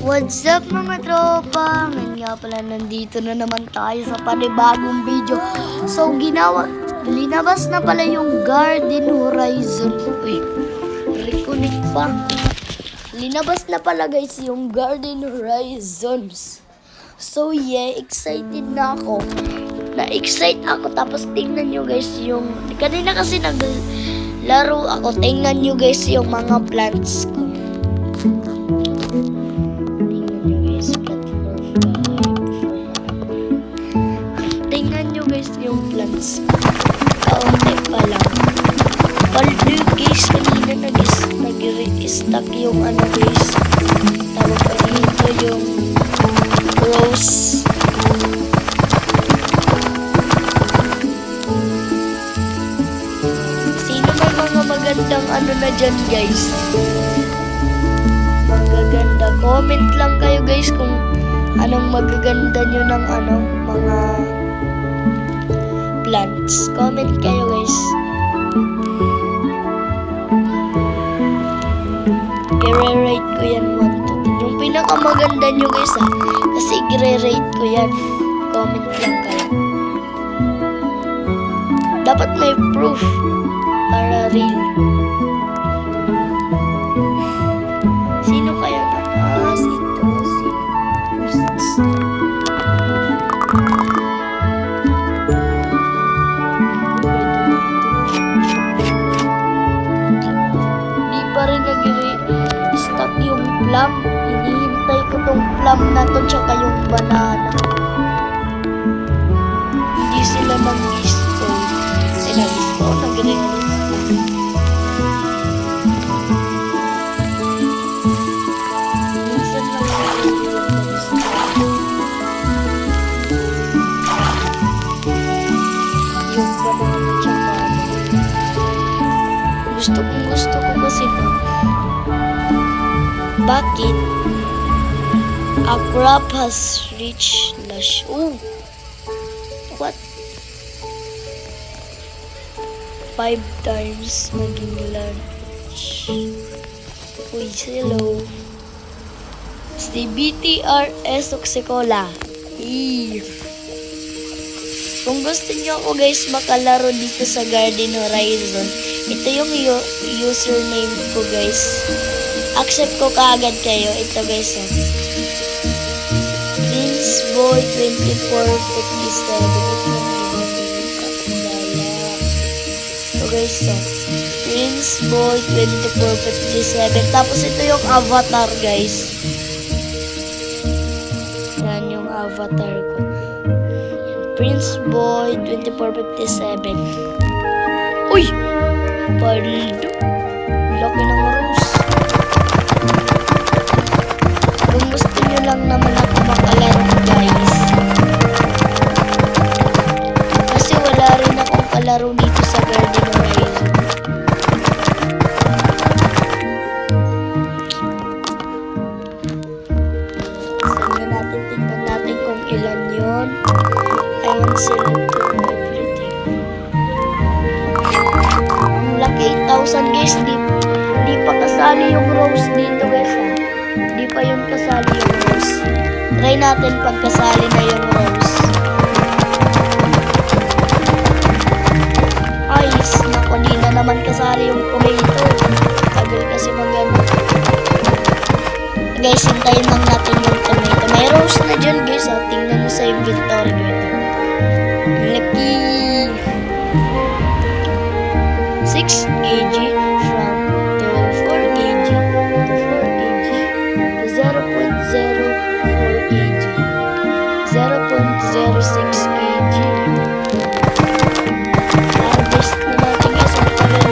What's up mga tropa? Ngayon nga pala nandito na naman tayo sa panibagong video. So linabas na pala yung Garden Horizon. Uy, reconnect pa. Linabas na pala guys yung Garden Horizons. So yeah, excited na ako. Na-excite ako tapos tingnan nyo guys yung... Kanina kasi naglaro ako. Tingnan nyo guys yung mga plants ko. Yung plants. Kaunti pa lang. Paldo guys, kanina nag-restock yung ano guys. Tawag pa dito yung rose. Sino may mga magandang ano na dyan guys? Magaganda. Comment lang kayo guys kung anong magaganda nyo ng ano, mga plants. Comment kayo guys. I-rate ko yan 1 to 10. Yung pinakamaganda nyo guys kasi i-rate ko yan. Comment lang kayo. Dapat may proof para real. Sino kaya na? Yung plum, hinihintay ko tong plum na to tsaka yung banana. Hindi sila mag-spawn. Nag-spawn, nag-release. Minsan lang yung banana tsaka gusto ko kasi no. Bakit? A crop has reached lush. Oh! What? 5 times maging large. Uy, hello. Si BTRS Oxicola. Kung gusto niyo ako guys makalaro dito sa Garden Horizon, ito yung username ko guys. Accept ko kaagad kayo. Ito guys PrinceBoy2457. Ito guys PrinceBoy2457. Tapos ito yung avatar guys. Yan yung avatar ko. PrinceBoy2457. Uy! Paldo. Laki ng rose. Kung gusto nyo lang naman ako makalaro guys. Kasi wala rin akong kalaro dito sa Garden Horizon. Tingnan natin kung ilan yun. I want select everything. Ang laki, 8,000 guys. Di pa kasali yung rose dito guys Di pa yung kasali yung rose. Try natin pagkasali na yung rose. Ayos, naku, di na naman kasali yung tomato. Tagal kasi magano. Guys, hintayin lang natin yung tomato. May rose na dyan guys Tingnan nyo sa inventory dito. Lucky 6 kg from to 4 kg to 4 kg to 0.04 kg 0.06 kg. Harvest na natin guys. Ang tagal na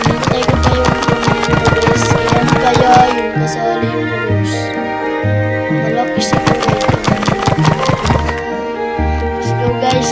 hintay ko pa yung guys. Ilan kaya yung kasali yung rose? Malaki siguro. Let's go guys.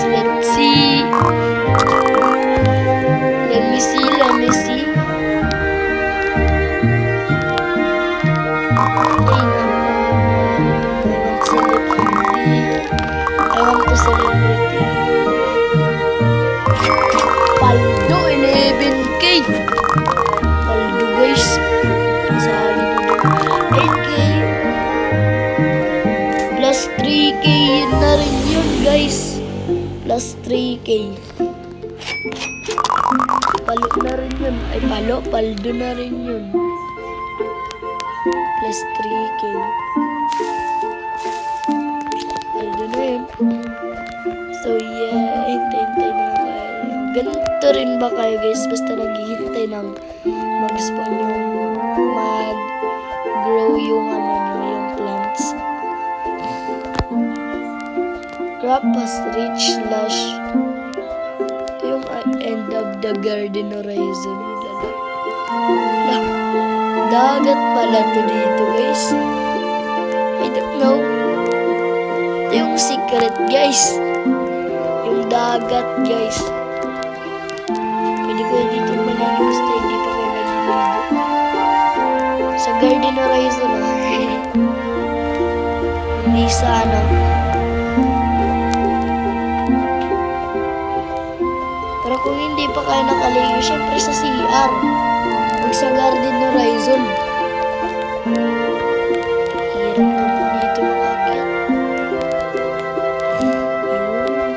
Palo na rin yun. Ay, paldo na rin yun. Plus 3K. Paldo na yun. So, yeah. Hintay-hintay na lang kayo. Ganito rin ba kayo, guys? Basta naghihintay ng mag-spawn yung mag-grow yung yung plants. Crop has reached lush. Ito yung end of the garden horizon. Dagat pala to dito, guys. I don't know. Ito yung secret, guys. Yung dagat, guys. Pwede ko dito maligo basta hindi pa kayo naliligo. Sa garden horizon, hindi sa Pero kung hindi pa kayo nakaligo, syempre sa CR. Huwag sa garden horizon. Hirap naman dito makakit.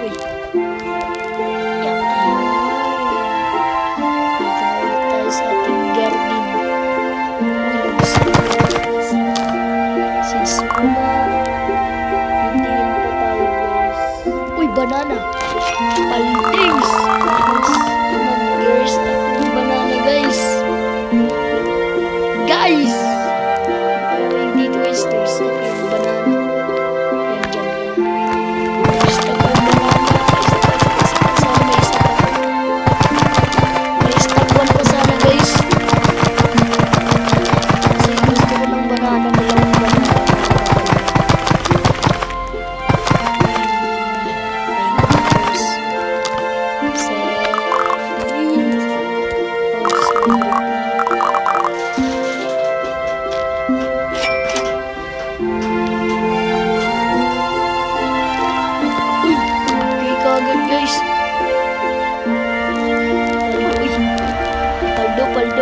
Uy. Yan. Dito na ulit tayo sa ating garden. Uy, nagustuhan ko. Since muna, hintingin pa tayo, guys. Uy, banana. Paldings. Mag-burst ako ng banana, guys. Guys! Parang dito, guys. There's yung banana. Yan dyan. Burst ako ng banana. Sana may isa pa. May stock one pa sana, guys. Kasi gusto ko ng banana. Dalawang banana.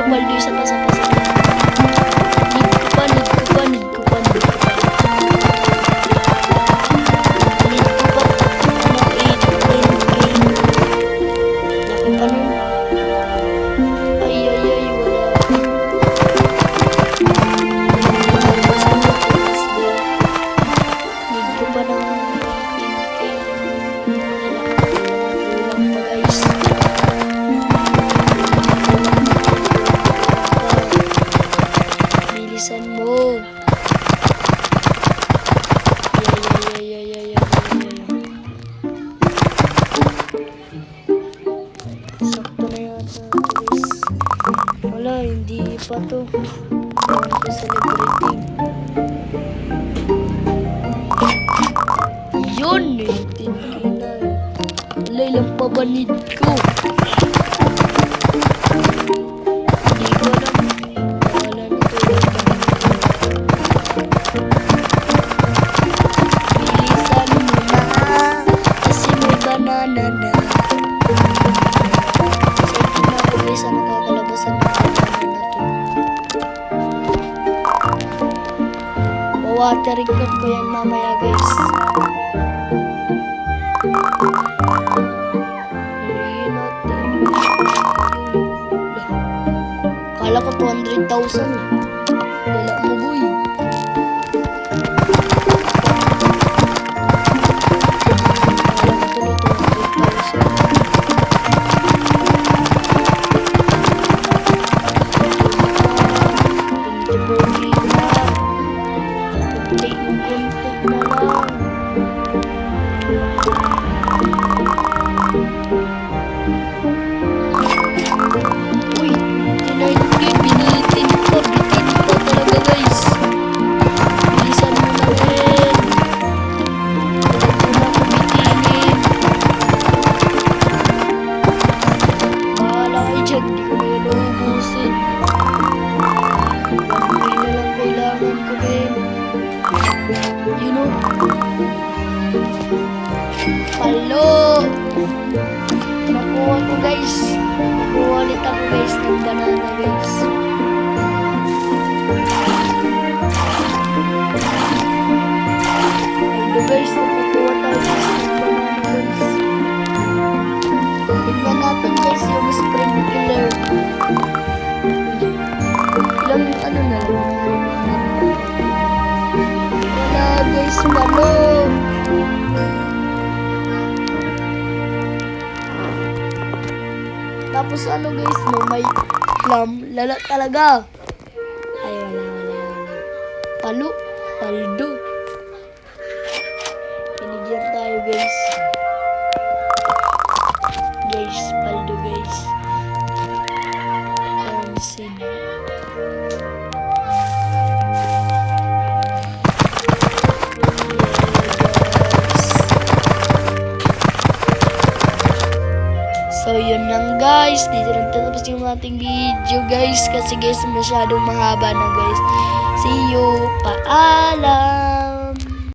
Paldo, isa pa. Need ko pa. Need ko pa. Need ko pa. Laki pa nun. Ay, wala. Need ko pa ng 10K. Kulang pa, guys. Bilisan mo. Sakto na yata, guys. Wala, hindi pa to. Gawin ko celebrating. Yun eh. Tinignan. Wala, ilang pabanid ko. Hindi ko alam. Wala na to. Bilisan mo na. Kasi may banana na. Sa nakakalabasan ng banana na to. Watering ko yan mamaya, guys. Kala ko 200,000 eh. Wala mo, boy. Kala ko tuloy 200,000. Uy, tinayin ko, binitin ko talaga, guys. Bilisan mo na rin. Talaga na ako bitinin. Bahala kayo dyan, di ko kayo naubusin. 1K na lang kailangan ko, men. You know? Palo! Nakuha ko, guys. Nakuha ulit ako, guys, ng banana, guys. Ito, guys, nakuha tayo, guys, ng banana, guys. Tapos ano guys, no, may plum. Lala talaga. Ay, wala. Palo. Paldo. Binigyan tayo guys. Guys, paldo guys. Pansin. So, yun lang guys. Dito lang tapos yung ating video guys. Kasi guys, masyadong mahaba na guys. See you. Paalam.